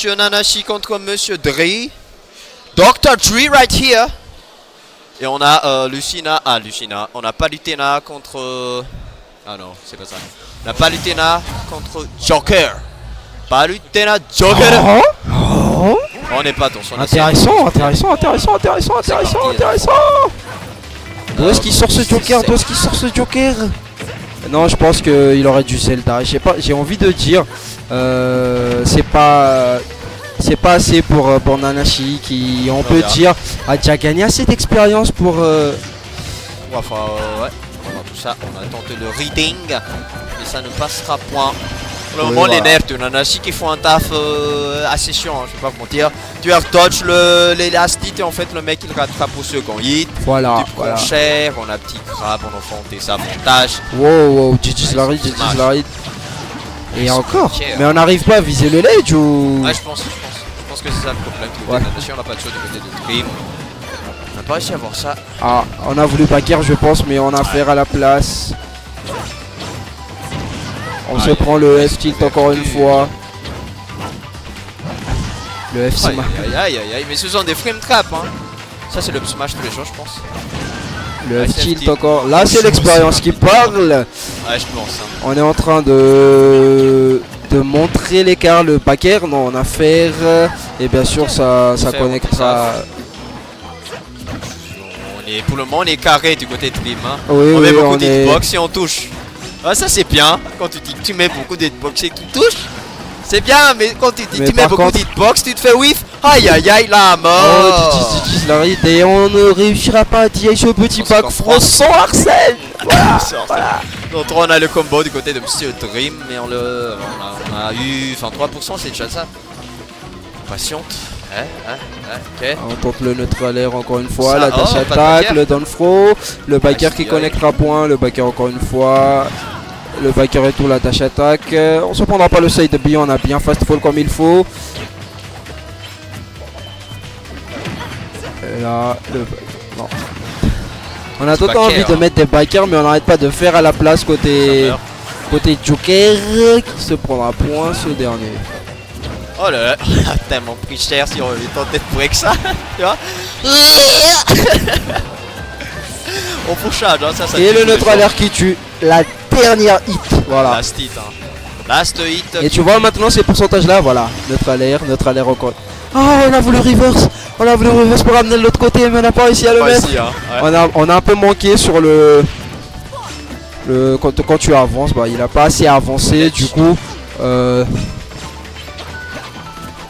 Monsieur Nanashi contre Monsieur Dre. Dr. Dre right here. Et on a Lucina. Ah, Lucina. On n'a pas Lutena contre... Ah non, c'est pas ça. On n'a pas Lutena contre Joker. Pas Lutena, Joker. On n'est pas tous. Intéressant. D'où est-ce qu'il sort ce Joker? Non, je pense qu'il aurait du Zelda. Je sais pas, j'ai envie de dire, c'est pas assez pour Nanashi qui, on peut dire, a déjà gagné assez d'expérience pour. Enfin, ouais. On a tout ça, on a tenté le reading, mais ça ne passera point. Pour le moment, les nerfs de Nanashi qui font un taf assez chiant, hein, je vais pas vous mentir. Tu as dodge l'élastique et en fait le mec il rattrape au second hit. Voilà. Tu prends cher, on a petit crabe, on a enfanté sa montage. Wow, GG's Larry. Et encore. Mais on n'arrive pas à viser le ledge ou. Ouais, je pense que c'est ça le problème. Nanashi, on n'a pas de choix du côté de Dream. On n'a pas réussi à voir ça. Ah, on a voulu backer, je pense, mais on a affaire à la place. On se prend le F-tilt encore une fois. Le F smash. Aïe, mais ce sont des frame traps, hein. Ça, c'est le smash tous les jours, je pense. Le F-tilt encore. Là, c'est l'expérience qui parle. Ouais, je pense. Hein. On est en train de montrer l'écart, le backer. Non, on a affaire. Et bien sûr, ça connectera. Pour le moment, on est carré du côté de Dream. Hein. Oui, on met beaucoup d'hitbox et on touche. Ah, ça c'est bien, quand tu dis que tu mets beaucoup d'hitbox et que tu touches, c'est bien, mais quand tu dis que tu mets beaucoup d'hitbox, tu te fais whiff, aïe, la mort. Oh, Larry, et on ne réussira pas à tirer ce petit back frost sans Arsène. Voilà. Donc on a le combo du côté de Monsieur Dream, mais on a eu, enfin 3%, c'est déjà ça. Patiente. Ok. On tente le neutral air encore une fois, la dash attack, le down throw, le backer qui connectera point, le backer encore une fois, le backer et tout, la dash attack. On se prendra pas le side B, on a bien fast fall comme il faut. Et là, non. On a tout envie de mettre des backers, mais on n'arrête pas de faire à la place côté Joker qui se prendra point ce dernier. Oh là là, on a tellement pris cher si on avait tenté de break ça, tu vois. On pushage, hein, ça et le neutral air qui tue, la dernière hit, voilà. Last hit, hein. Last hit. Et tu vois maintenant ces pourcentages là, voilà. Neutral air encore. Oh, on a voulu reverse pour ramener de l'autre côté, mais on n'a pas réussi à le mettre. Ici, hein, ouais. On a un peu manqué sur quand tu avances, bah il a pas assez avancé, du coup.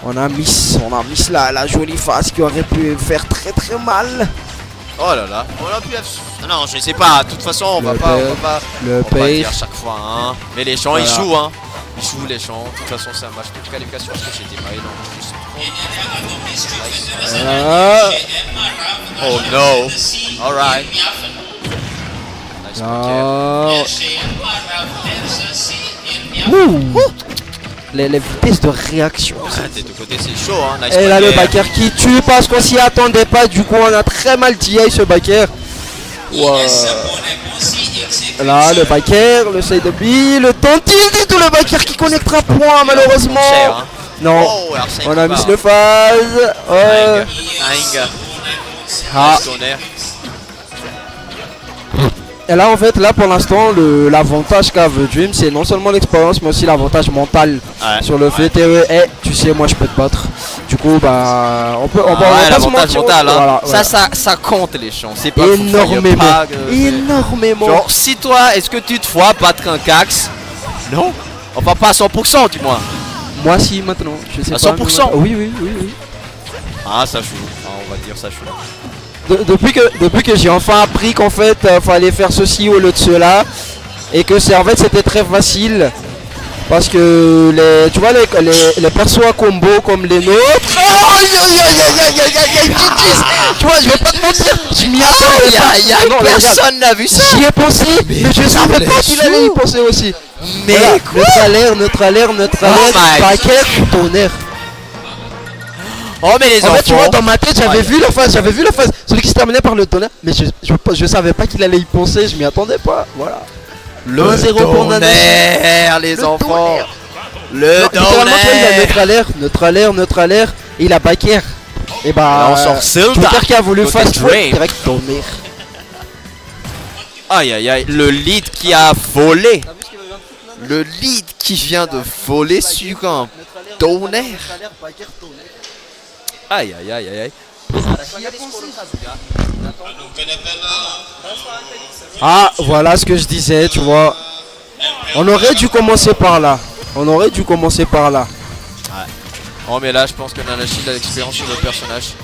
On a miss la jolie face qui aurait pu faire très mal. Oh là là, on a pu... Non, je sais pas, de toute façon on va pas dire à chaque fois, hein. Mais les gens ils jouent, hein. Ils jouent les gens, de toute façon c'est un match de qualification parce que j'étais maillé dans le... Oh no. Alright. Nice. Les vitesses de réaction. T'es de côté, c'est chaud, hein. Nice. Et là le backer qui tue parce qu'on s'y attendait pas, du coup on a très mal DI ce backer. Wow. Là le backer, le side B, le tontil et tout, le backer qui connectera point malheureusement. Cher, hein. Non, on a mis le phase. Et là en fait, là pour l'instant l'avantage qu'a Dream, c'est non seulement l'expérience mais aussi l'avantage mental sur le fait tu sais moi je peux te battre. Du coup bah on peut l'avantage mental, hein. Voilà, ça compte les champs, c'est pas énormément. Genre si toi est-ce que tu te vois battre un Cax? Non. Enfin pas à 100% du moins. Moi si maintenant, je sais pas. À 100%. Oui. Ah ça joue, on va dire ça joue. Depuis que j'ai enfin appris qu'en fait fallait faire ceci au lieu de cela et que en fait c'était très facile parce que tu vois les persos à combo comme les nôtres, tu vois je vais pas te mentir, je m'y attendais pas. Personne n'a vu ça. J'y ai pensé mais je savais pas qu'il allait y penser aussi. Mais voilà, neutral air, backer, tonnerre. Oh mais les enfants. Tu vois dans ma tête j'avais vu la phase, celui qui se terminait par le tonnerre, mais je savais pas qu'il allait y penser, je m'y attendais pas, voilà. Le 1-0 pour Nanashi, les enfants. Le littéralement, tu vois, il a neutre à l'air, et il a back air. Et bah, on sort Zelda. Joker qui a voulu Côté fast Drain. direct donner. Aïe aïe aïe, le lead qui a volé. Le lead qui vient de voler sur un tonnerre. Aïe aïe aïe aïe aïe. Ah, voilà ce que je disais, tu vois. On aurait dû commencer par là. Oh mais là je pense que Nanashi a l'expérience sur le personnage.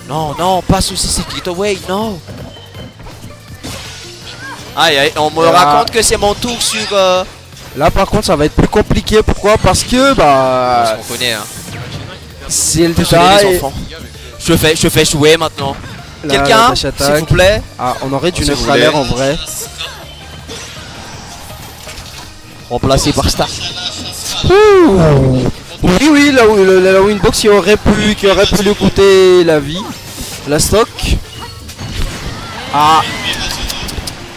Non non, pas souci, c'est Get Away, non. Aïe aïe, on me raconte que c'est mon tour sur... Là par contre ça va être plus compliqué, pourquoi? Parce que bah... on connaît hein. C'est le Désolé détail. les enfants. Je fais jouer maintenant. Quelqu'un, s'il vous plaît. Ah, on aurait dû Si neutre vous à l'air voulez. en vrai. Remplacé par Star. Oui, la winbox qui aurait pu lui coûter la vie. La stock. Ah,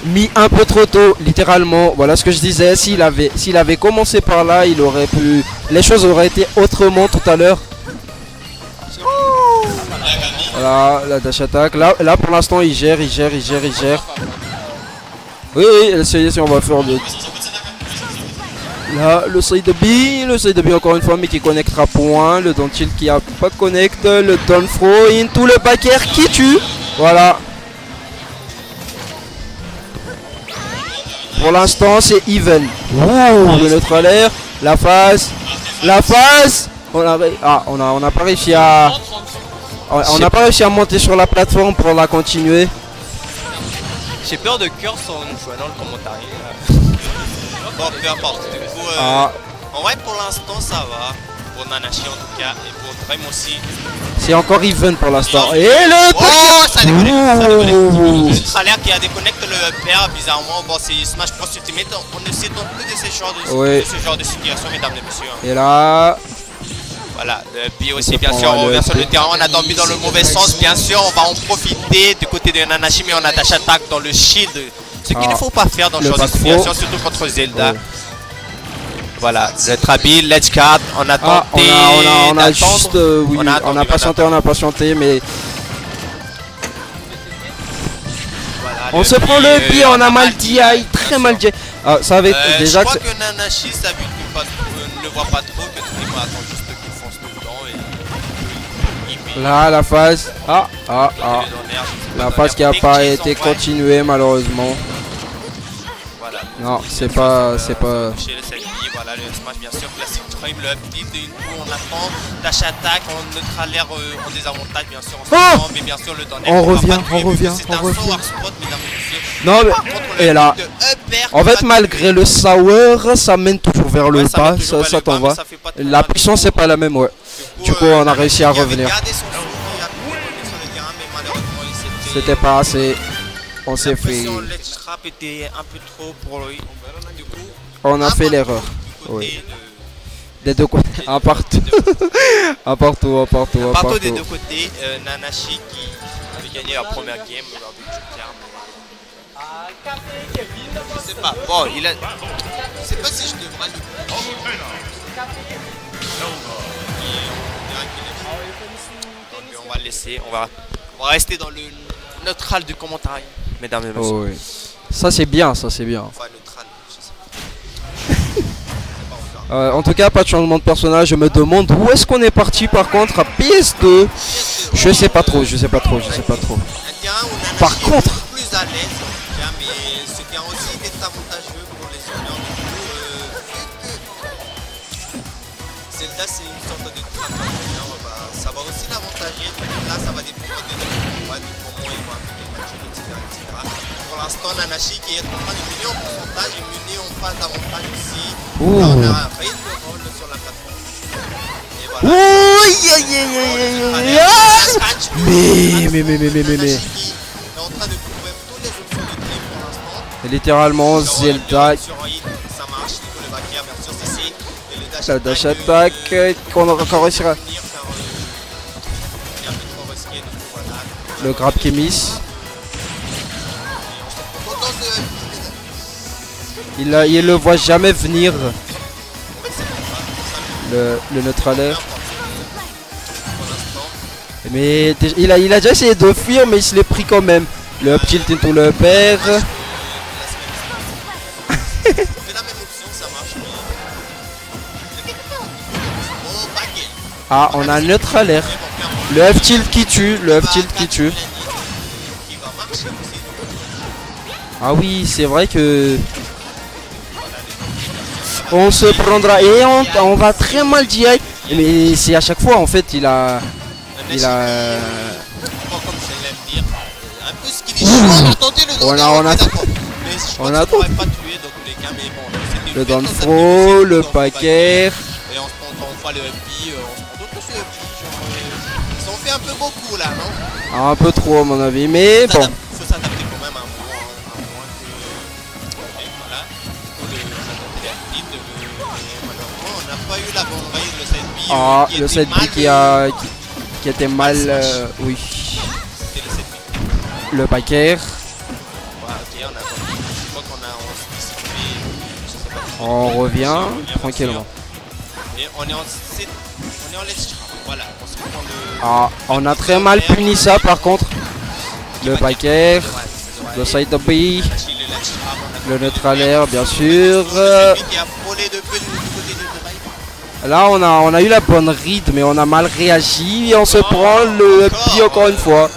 mis un peu trop tôt, littéralement. Voilà ce que je disais. S'il avait commencé par là, il aurait pu. Les choses auraient été autrement tout à l'heure. Voilà, la dash attack. Là pour l'instant, il gère. Oui, essayez si on va faire le. Là, le side B encore une fois, mais qui connectera point. Le down tilt qui a pas connect. Le down throw into le back air qui tue. Voilà. Pour l'instant, c'est even. Wow, le neutre à l'air. La phase. On n'a pas réussi à. On n'a pas réussi à monter sur la plateforme pour la continuer. J'ai peur de curse en joignant le commentaire. Bon, peu importe. Du coup, en vrai, pour l'instant, ça va. Pour Nanashi en tout cas. Et pour Dream aussi. C'est encore even pour l'instant. Et le. Oh, ça déconnecte. C'est Tralaire qui a déconnecté le père bizarrement. Bon, c'est Smash Bros Ultimate. On ne s'étonne plus de ce genre de situation, mesdames et messieurs. Et là. Voilà, le B aussi, bien sûr, on revient sur le terrain, on a dormi dans le mauvais sens, bien sûr, on va en profiter du côté de Nanashi, mais on attache attaque dans le shield, ce qu'il ne faut pas faire dans ce genre de situation, surtout contre Zelda. Voilà, le Trabil, l'Edge Card, on a tenté on a juste, oui, on a patienté, mais... Voilà, on se prend le B, on a mal DI, très mal DI. Ah, ça avait déjà... Je crois que Nanashi, ça ne le voit pas trop, que tout le monde attend juste qu'il fonce tout le temps et... Là, la phase. La phase qui n'a pas été continuée malheureusement. Voilà. Non, c'est pas. Voilà, le smash bien sûr, classique Dream, le upbeat, on attend, dash attaque, on neutralaire en désavantage bien sûr, mais bien sûr le donner. On revient. Non mais, et là, en fait malgré le sour, ça mène toujours vers le bas, ça t'en va. La puissance c'est pas la même, ouais. Du coup on a réussi à revenir. C'était pas assez. On s'est fait. On a fait l'erreur. Oui. Des deux côtés. Un partout. Un partout. Partout des deux côtés. Nanashi qui avait gagné la première game avec Joker. Je sais pas. Bon, il a. Je sais pas si je devrais le. On va le laisser. On va rester dans le neutral du commentaire, mesdames et messieurs. Oh, oui. Ça c'est bien. Enfin, neutral. En tout cas, pas de changement de personnage. Je me demande où est-ce qu'on est parti par contre à PS2. Je sais pas trop. Par contre, plus à l'aise, mais c'était aussi désavantageux pour les joueurs. Zelda, c'est une sorte de train, ça va aussi l'avantager. Là, ça va dépendre de comment ils vont appliquer le match, etc. Pour l'instant, Nanashi qui est en train de mener en pourcentage et mener en phase d'avantage aussi. Là, on a un raid de rôle sur la plateforme. Et voilà. Mais. En train de couvrir toutes les options de game pour l'instant. Littéralement Zelda. Ça marche, le backer bien sûr c'est ici. Et La dash attack qu'on aura encore réussi à... Le grab qui est miss. Il le voit jamais venir. le neutral air. Pour l'instant. Mais il a déjà essayé de fuir, mais il se l'est pris quand même. Le up tilt into le pair. C'est la même option, ça marche. Oh, baguette. Ah, on a un neutral air. Le F tilt qui tue, le F tilt qui tue. Qui va marcher aussi. Ah oui, c'est vrai que on se prendra et on va très mal DI. Mais c'est à chaque fois en fait il a Comme je l'aime dire, un peu ce qu'il est chaud. On a tenté le on a pas tué dans tous les cas, mais bon, c'était le fait dans down sa throw, musique, le dans paquet. Et on se prend on voit le FP, on se prend d'autres ce FP. Ils ont fait un peu beaucoup là, non? Un peu trop à mon avis, mais bon. Faut s'adapter quand même à un point que. Et voilà. Faut s'adapter à vite. Malheureusement, on n'a pas eu la bonne raid, le side B. Ah, le side B qui était mal. Oui. C'était le side B. Le paquet. Ouais, ok, on a compris. Je crois qu'on s'est dissipé. Je sais pas. On revient tranquillement. Et on est en let's try. Voilà, on se prend le. Ah, on a très mal puni ça par contre. Le paquet, le side B, le neutral air bien sûr. Là on a eu la bonne read mais on a mal réagi et on se prend le P encore une fois.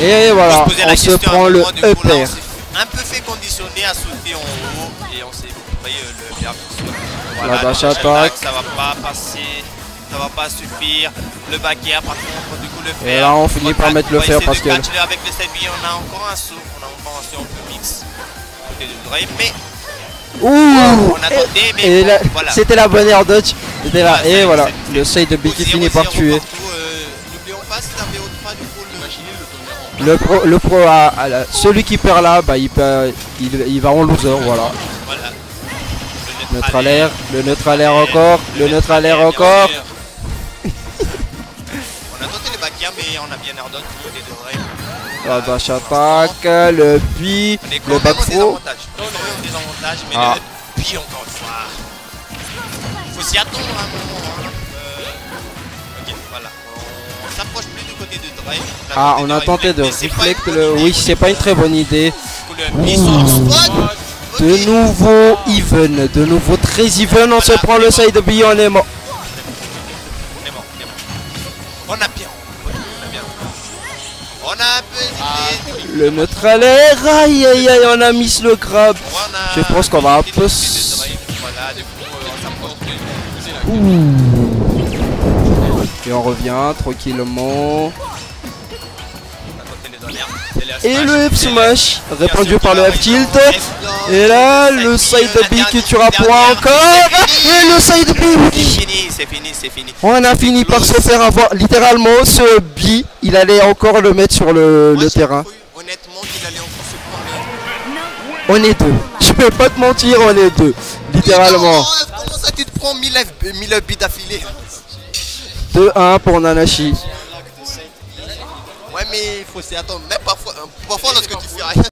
Et voilà, on se prend le up air. Un peu fait conditionner à sauter en haut et on s'est pris le verbe. La dash attack. Ça va pas passer, ça va pas suffire. Le back air par contre, du coup le fer. Et là on finit par mettre le fer parce que. Avec le side B, on a encore un saut, un peu mix. Côté de Dre, mais. Ouh, on a tenté, mais et bon, là, voilà. c'était la bonne air dodge. C'était là, Voilà, et voilà, c'est- le side B qui finit par tuer. N'oublions pas si t'avais autre part du coup le Le pro celui qui perd là, bah il va en loser, voilà. Voilà. Neutral air, le neutral air encore, le neutral air encore. On a tenté les back air, mais on a bien air dodge du côté de Dre. La dash attack, le pi, On est quand le même back en throw. désavantage. On est en désavantage, mais Ah. le pi encore une fois. Faut s'y attendre à un moment. Ok, voilà. On s'approche plus du côté de Dre. Ah, on a tenté de reflect le. Oui, c'est pas une très bonne idée. Le pi sur le spot. De nouveau even, de nouveau très even. On se prend le side B, on est mort. On est mort. On a bien. On a un peu hésité. Le neutral air, aïe aïe aïe, on a mis le grab. On a Je pense qu'on va un peu. Voilà, du coup, on s'approche de. Ouh. Et on revient tranquillement. On a tenté les honneurs. Et le F smash, répondu par le F tilt. Et là, le side B qui tuera point encore. Et le side B, oui. C'est fini. On a fini par se faire avoir. Littéralement, ce B, il allait encore le mettre sur le Moi, j'ai terrain. cru, honnêtement, qu'il allait encore se prendre On est deux. Je peux pas te mentir, on est deux. Littéralement. Comment ça, tu te prends 1000 buts d'affilée? 2-1 pour Nanashi. Ouais, mais il faut s'y attendre. Même parfois lorsque tu fais rien.